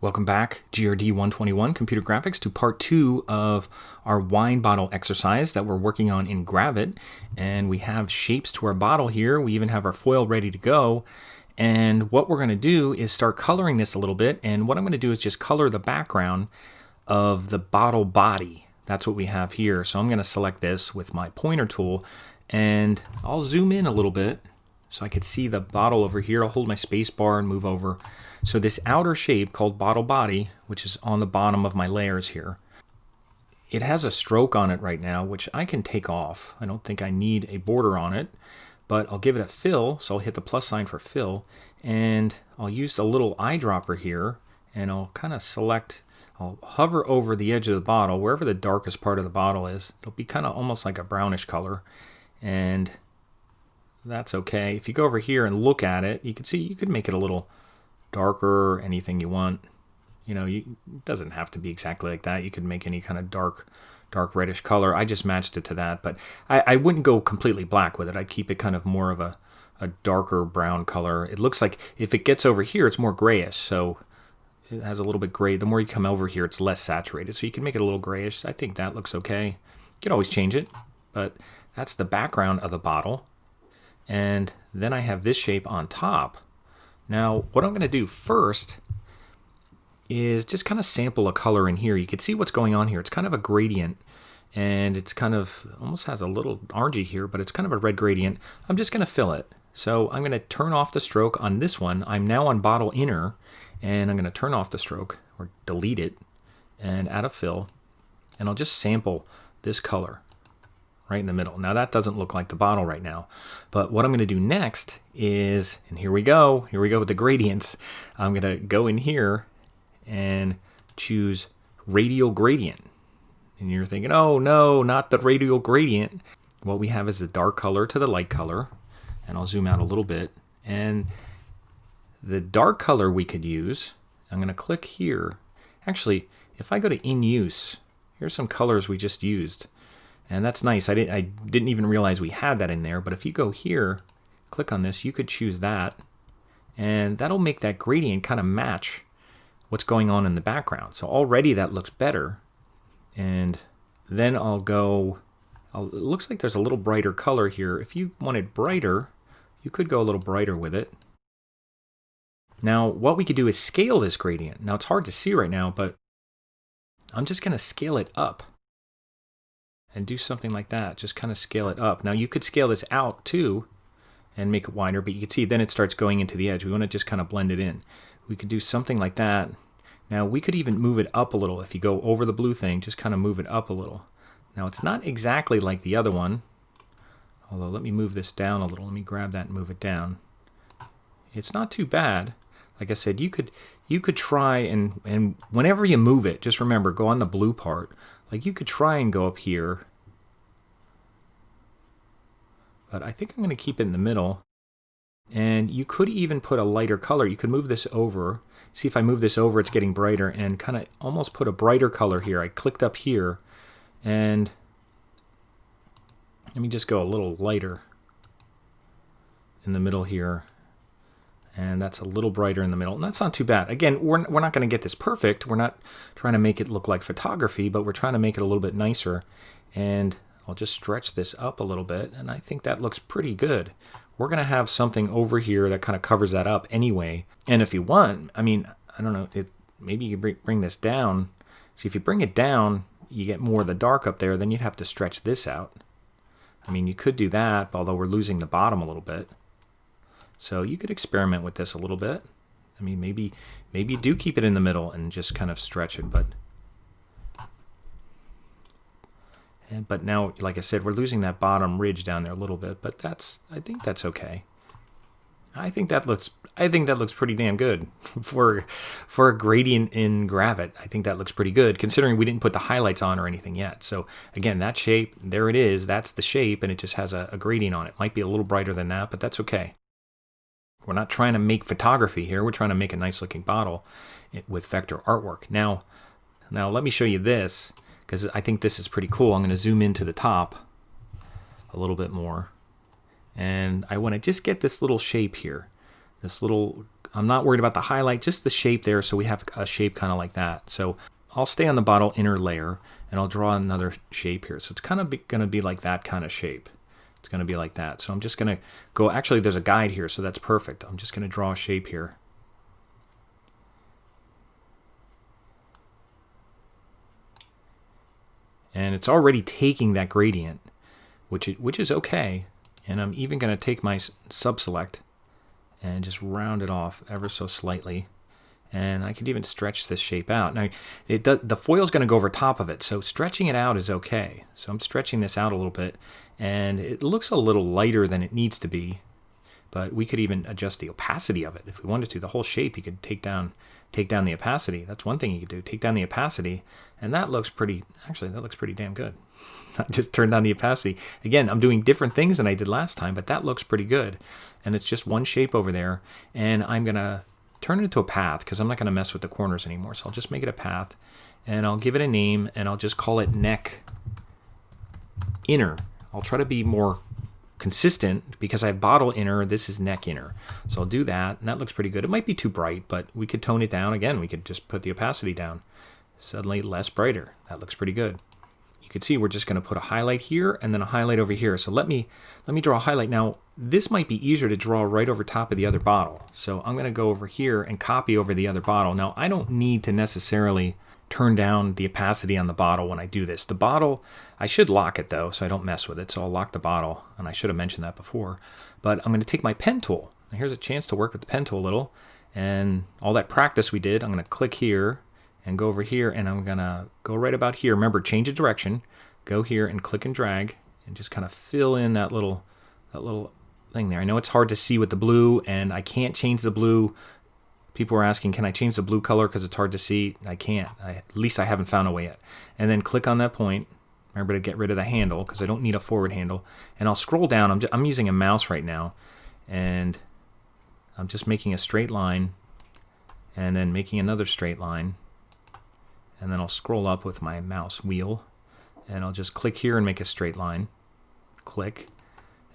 Welcome back, GRD 121 Computer Graphics, to part 2 of our wine bottle exercise that we're working on in Gravit. And we have shapes to our bottle here. We even have our foil ready to go. And what we're going to do is start coloring this a little bit. And what I'm going to do is just color the background of the bottle body. That's what we have here. So I'm going to select this with my pointer tool and I'll zoom in a little bit so I could see the bottle over here. I'll hold my space bar and move over. So this outer shape called bottle body, which is on the bottom of my layers here, it has a stroke on it right now, which I can take off. I don't think I need a border on it, but I'll give it a fill. So I'll hit the plus sign for fill, and I'll use the little eyedropper here, and I'll kind of select, I'll hover over the edge of the bottle, wherever the darkest part of the bottle is. It'll be kind of almost like a brownish color, and that's okay. If you go over here and look at it, you can see you could make it a little darker, anything you want. You know, it doesn't have to be exactly like that. You could make any kind of dark reddish color. I just matched it to that, but I wouldn't go completely black with it. I'd keep it kind of more of a darker brown color. It looks like if it gets over here, it's more grayish, so it has a little bit gray. The more you come over here, it's less saturated, so you can make it a little grayish. I think that looks okay. You can always change it, but that's the background of the bottle. And then I have this shape on top. Now, what I'm going to do first is just kind of sample a color in here. You can see what's going on here. It's kind of a gradient, and it's kind of almost has a little orangey here, but it's kind of a red gradient. I'm just going to fill it. So I'm going to turn off the stroke on this one. I'm now on bottle inner, and I'm going to turn off the stroke or delete it and add a fill, and I'll just sample this color right in the middle. Now that doesn't look like the bottle right now, but what I'm going to do next is, and here we go with the gradients. I'm going to go in here and choose Radial Gradient. And you're thinking, oh no, not the Radial Gradient. What we have is the dark color to the light color, and I'll zoom out a little bit. And the dark color we could use, I'm going to click here. Actually, if I go to In Use, here's some colors we just used. And that's nice. I didn't even realize we had that in there. But if you go here, click on this, you could choose that. And that'll make that gradient kind of match what's going on in the background. So already that looks better. And then I'll go, it looks like there's a little brighter color here. If you wanted brighter, you could go a little brighter with it. Now what we could do is scale this gradient. Now it's hard to see right now, but I'm just going to scale it up. And do something like that, just kind of scale it up. Now you could scale this out too and make it wider, but you can see then it starts going into the edge. We want to just kind of blend it in. We could do something like that. Now we could even move it up a little. If you go over the blue thing, just kind of move it up a little. Now it's not exactly like the other one, although let me move this down a little. Let me grab that and move it down. It's not too bad. Like I said, you could try and whenever you move it, just remember, go on the blue part. Like you could try and go up here, but I think I'm going to keep it in the middle. And you could even put a lighter color. You could move this over. See, if I move this over, it's getting brighter, and kind of almost put a brighter color here. I clicked up here, and let me just go a little lighter in the middle here. And that's a little brighter in the middle. And that's not too bad. Again, we're not going to get this perfect. We're not trying to make it look like photography, but we're trying to make it a little bit nicer. And I'll just stretch this up a little bit, and I think that looks pretty good. We're going to have something over here that kind of covers that up anyway. And if you want, I mean, I don't know, maybe you bring this down. See, if you bring it down, you get more of the dark up there, then you'd have to stretch this out. I mean, you could do that, although we're losing the bottom a little bit. So you could experiment with this a little bit. I mean, maybe do keep it in the middle and just kind of stretch it, but now, like I said, we're losing that bottom ridge down there a little bit, but I think that's okay. I think that looks pretty damn good for a gradient in Gravit. I think that looks pretty good, considering we didn't put the highlights on or anything yet. So again, that shape, there it is. That's the shape, and it just has a gradient on it. Might be a little brighter than that, but that's okay. We're not trying to make photography here. We're trying to make a nice looking bottle with vector artwork. Now let me show you this, because I think this is pretty cool. I'm going to zoom into the top a little bit more. And I want to just get this little shape here. This little I'm not worried about the highlight, just the shape there, so we have a shape kind of like that. So I'll stay on the bottle inner layer, and I'll draw another shape here. So it's kind of going to be like that kind of shape. It's going to be like that. So I'm just going to go, actually there's a guide here, so that's perfect. I'm just going to draw a shape here. And it's already taking that gradient, which is okay. And I'm even going to take my sub-select and just round it off ever so slightly. And I could even stretch this shape out. Now, the foil is going to go over top of it, so stretching it out is okay. So I'm stretching this out a little bit, and it looks a little lighter than it needs to be. But we could even adjust the opacity of it if we wanted to. The whole shape, you could take down the opacity. That's one thing you could do. Take down the opacity, and that looks pretty. Actually, that looks pretty damn good. I just turned down the opacity. Again, I'm doing different things than I did last time, but that looks pretty good. And it's just one shape over there, and I'm gonna turn it into a path because I'm not gonna mess with the corners anymore. So I'll just make it a path, and I'll give it a name, and I'll just call it neck inner. I'll try to be more consistent because I have bottle inner, this is neck inner. So I'll do that, and that looks pretty good. It might be too bright, but we could tone it down. Again, we could just put the opacity down. Suddenly less brighter. That looks pretty good. You can see we're just going to put a highlight here and then a highlight over here. So let me draw a highlight. Now, this might be easier to draw right over top of the other bottle. So I'm going to go over here and copy over the other bottle. Now, I don't need to necessarily turn down the opacity on the bottle when I do this. The bottle, I should lock it though, so I don't mess with it. So I'll lock the bottle, and I should have mentioned that before. But I'm going to take my pen tool. Now here's a chance to work with the pen tool a little. And all that practice we did, I'm going to click here and go over here, and I'm going to go right about here. Remember, change of direction. Go here and click and drag and just kind of fill in that little thing there. I know it's hard to see with the blue, and I can't change the blue. People are asking, can I change the blue color because it's hard to see? I can't. At least I haven't found a way yet. And then click on that point. Remember to get rid of the handle because I don't need a forward handle. And I'll scroll down. I'm using a mouse right now, and I'm just making a straight line and then making another straight line. And then I'll scroll up with my mouse wheel, and I'll just click here and make a straight line. Click.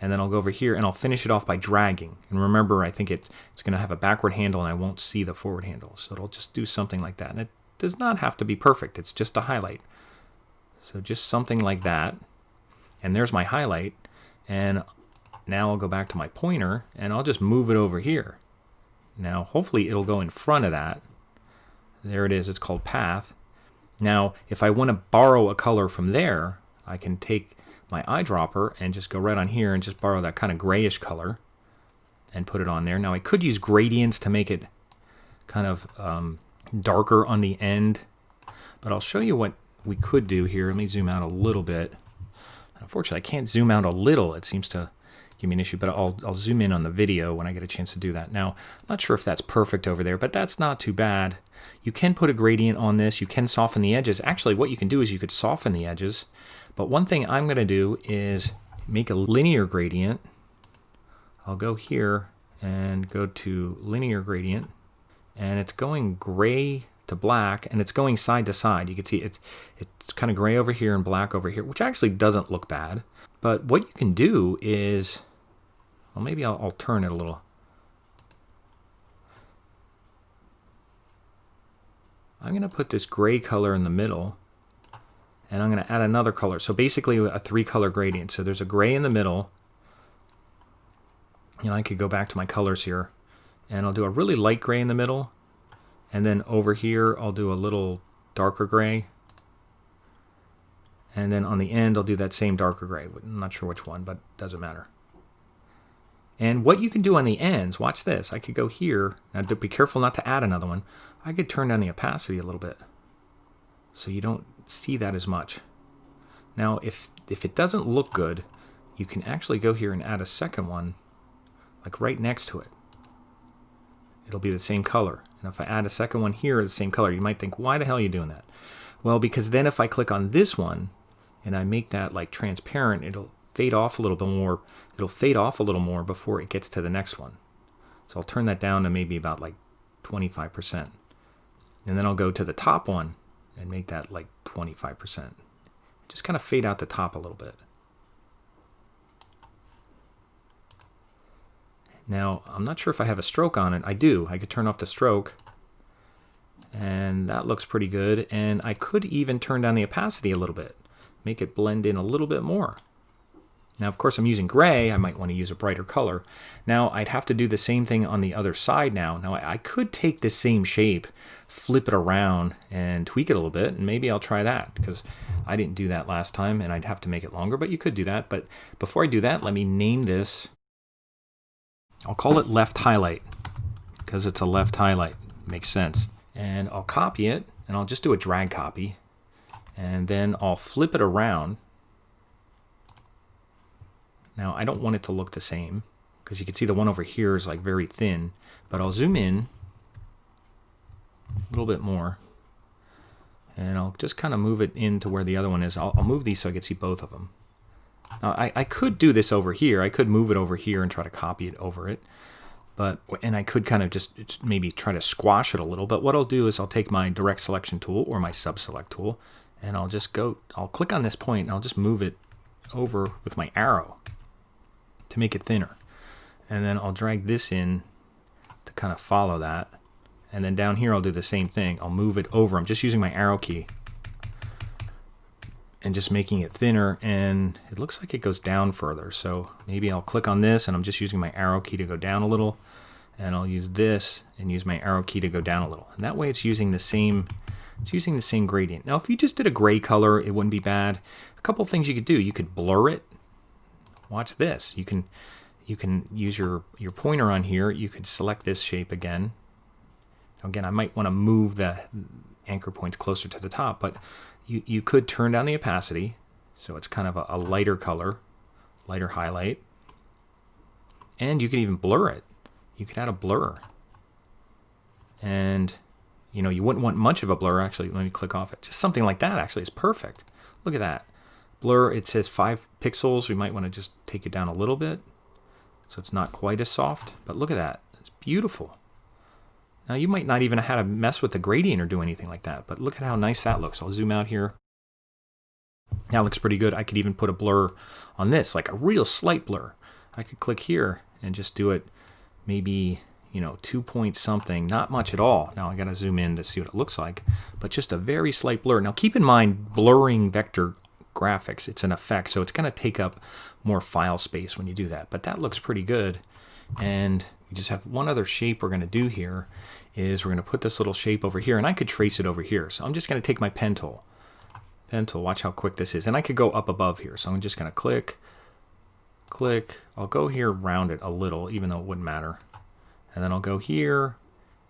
And then I'll go over here and I'll finish it off by dragging. And remember, I think it's going to have a backward handle, and I won't see the forward handle. So it'll just do something like that. And it does not have to be perfect. It's just a highlight. So just something like that. And there's my highlight. And now I'll go back to my pointer, and I'll just move it over here. Now, hopefully it'll go in front of that. There it is. It's called path. Now, if I want to borrow a color from there, I can take my eyedropper and just go right on here and just borrow that kind of grayish color and put it on there. Now, I could use gradients to make it kind of darker on the end, but I'll show you what we could do here. Let me zoom out a little bit. Unfortunately, I can't zoom out a little. It seems to give me an issue, but I'll zoom in on the video when I get a chance to do that. Now, I'm not sure if that's perfect over there, but that's not too bad. You can put a gradient on this. You can soften the edges. Actually, what you can do is you could soften the edges. But one thing I'm going to do is make a linear gradient. I'll go here and go to linear gradient, and it's going gray to black, and it's going side to side. You can see it's kind of gray over here and black over here, which actually doesn't look bad. But what you can do is, well, maybe I'll turn it a little. I'm going to put this gray color in the middle, and I'm going to add another color. So basically a 3-color gradient. So there's a gray in the middle. You know, I could go back to my colors here, and I'll do a really light gray in the middle, and then over here I'll do a little darker gray, and then on the end I'll do that same darker gray. I'm not sure which one, but it doesn't matter. And what you can do on the ends, watch this. I could go here. Now be careful not to add another one. I could turn down the opacity a little bit so you don't see that as much. Now if it doesn't look good, you can actually go here and add a second one, like right next to it. It'll be the same color. And if I add a second one here, the same color, you might think, why the hell are you doing that? Well, because then if I click on this one and I make that like transparent, it'll fade off a little bit more. It'll fade off a little more before it gets to the next one. So I'll turn that down to maybe about like 25%. And then I'll go to the top one and make that like 25%. Just kind of fade out the top a little bit. Now, I'm not sure if I have a stroke on it. I do. I could turn off the stroke. And that looks pretty good. And I could even turn down the opacity a little bit. Make it blend in a little bit more. Now, of course, I'm using gray. I might want to use a brighter color. Now, I'd have to do the same thing on the other side now. Now, I could take this same shape, flip it around, and tweak it a little bit, and maybe I'll try that, because I didn't do that last time, and I'd have to make it longer, but you could do that. But before I do that, let me name this. I'll call it left highlight, because it's a left highlight. Makes sense. And I'll copy it, and I'll just do a drag copy, and then I'll flip it around. Now, I don't want it to look the same, because you can see the one over here is like very thin, but I'll zoom in a little bit more, and I'll just kind of move it into where the other one is. I'll move these so I can see both of them. Now, I could do this over here. I could move it over here and try to copy it over it, and I could kind of just maybe try to squash it a little, but what I'll do is I'll take my direct selection tool or my sub-select tool, and I'll click on this point, and I'll just move it over with my arrow to make it thinner. And then I'll drag this in to kind of follow that. And then down here I'll do the same thing. I'll move it over. I'm just using my arrow key and just making it thinner, and it looks like it goes down further. So maybe I'll click on this, and I'm just using my arrow key to go down a little, and I'll use this and use my arrow key to go down a little. And that way it's using the same gradient. Now, if you just did a gray color, it wouldn't be bad. A couple things you could do. You could blur it. Watch this. You can use your pointer on here. You could select this shape again. Again, I might want to move the anchor points closer to the top, but you could turn down the opacity, so it's kind of a lighter color, lighter highlight. And you could even blur it. You could add a blur. And you wouldn't want much of a blur. Actually, let me click off it. Just something like that actually is perfect. Look at that. Blur, it says 5 pixels. We might want to just take it down a little bit so it's not quite as soft. But look at that. It's beautiful. Now, you might not even have had to mess with the gradient or do anything like that, but look at how nice that looks. I'll zoom out here. That looks pretty good. I could even put a blur on this, like a real slight blur. I could click here and just do it maybe, 2 point something, not much at all. Now I got to zoom in to see what it looks like, but just a very slight blur. Now, keep in mind, blurring vector graphics, it's an effect, so it's going to take up more file space when you do that, but that looks pretty good. And we just have one other shape we're going to do here, is we're going to put this little shape over here, and I could trace it over here. So I'm just going to take my pen tool, watch how quick this is, and I could go up above here. So I'm just going to click, I'll go here, round it a little, even though it wouldn't matter, and then I'll go here,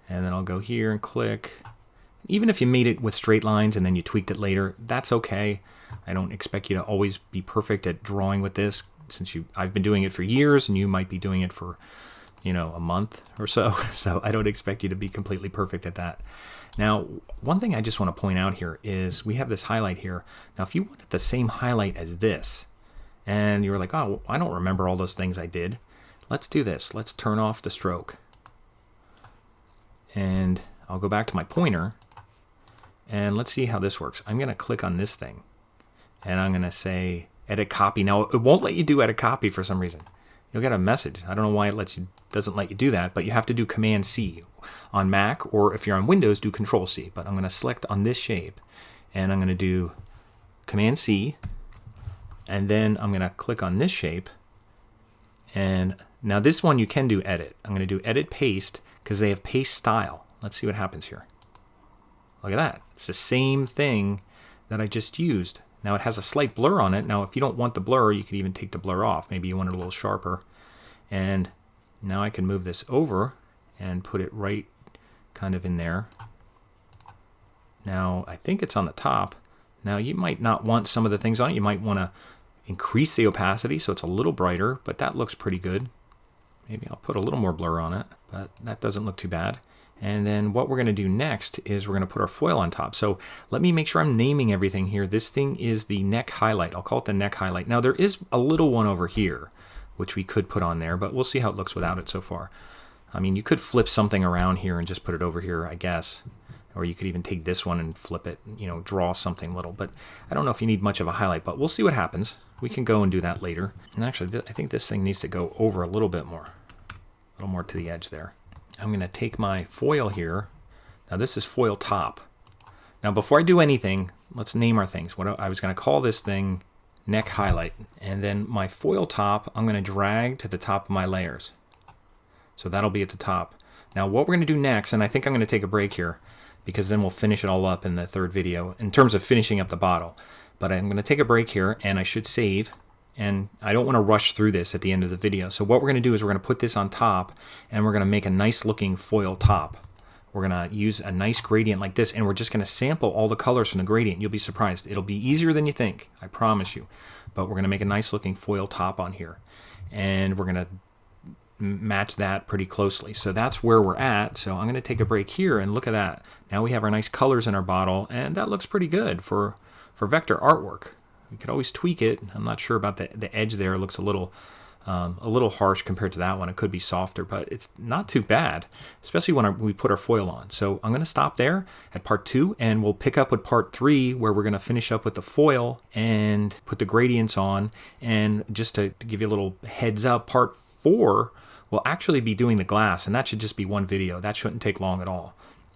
and then I'll go here and click. Even if you made it with straight lines and then you tweaked it later, that's okay. I don't expect you to always be perfect at drawing with this, since I've been doing it for years, and you might be doing it for, a month or so. So I don't expect you to be completely perfect at that. Now, one thing I just want to point out here is we have this highlight here. Now, if you wanted the same highlight as this, and you were like, oh, I don't remember all those things I did, let's do this. Let's turn off the stroke. And I'll go back to my pointer, and let's see how this works. I'm going to click on this thing, and I'm going to say edit copy. Now, it won't let you do edit copy for some reason. You'll get a message. I don't know why it doesn't let you do that, but you have to do Command C on Mac, or if you're on Windows, do Control C. But I'm going to select on this shape, and I'm going to do Command C, and then I'm going to click on this shape. And now this one you can do edit. I'm going to do edit paste, because they have paste style. Let's see what happens here. Look at that. It's the same thing that I just used. Now it has a slight blur on it. Now if you don't want the blur, you could even take the blur off. Maybe you want it a little sharper. And now I can move this over and put it right kind of in there. Now I think it's on the top. Now you might not want some of the things on it. You might want to increase the opacity so it's a little brighter, but that looks pretty good. Maybe I'll put a little more blur on it, but that doesn't look too bad. And then what we're going to do next is we're going to put our foil on top. So let me make sure I'm naming everything here. This thing is the neck highlight. I'll call it the neck highlight. Now there is a little one over here, which we could put on there, but we'll see how it looks without it so far. I mean, you could flip something around here and just put it over here, I guess. Or you could even take this one and flip it, draw something little. But I don't know if you need much of a highlight, but we'll see what happens. We can go and do that later. And actually, I think this thing needs to go over a little bit more. A little more to the edge there. I'm going to take my foil here. Now this is foil top. Now before I do anything, let's name our things. What I was going to call this thing neck highlight. And then my foil top, I'm going to drag to the top of my layers. So that'll be at the top. Now what we're going to do next, and I think I'm going to take a break here, because then we'll finish it all up in the third video in terms of finishing up the bottle. But I'm going to take a break here, and I should save. And I don't want to rush through this at the end of the video. So what we're going to do is we're going to put this on top, and we're going to make a nice looking foil top. We're going to use a nice gradient like this, and we're just going to sample all the colors from the gradient. You'll be surprised. It'll be easier than you think, I promise you. But we're going to make a nice looking foil top on here. And we're going to match that pretty closely. So that's where we're at. So I'm going to take a break here, and look at that. Now we have our nice colors in our bottle, and that looks pretty good for vector artwork. We could always tweak it. I'm not sure about the edge there. It looks a little harsh compared to that one. It could be softer, but it's not too bad, especially when we put our foil on. So I'm going to stop there at part 2, and we'll pick up with part 3, where we're going to finish up with the foil and put the gradients on. And just to give you a little heads up, part 4 will actually be doing the glass, and that should just be one video. That shouldn't take long at all.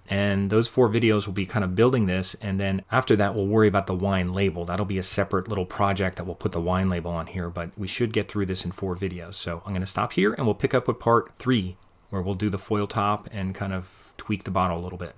And those 4 videos will be kind of building this, and then after that we'll worry about the wine label. That'll be a separate little project that we'll put the wine label on here, but we should get through this in 4 videos. So I'm going to stop here, and we'll pick up with part 3, where we'll do the foil top and kind of tweak the bottle a little bit.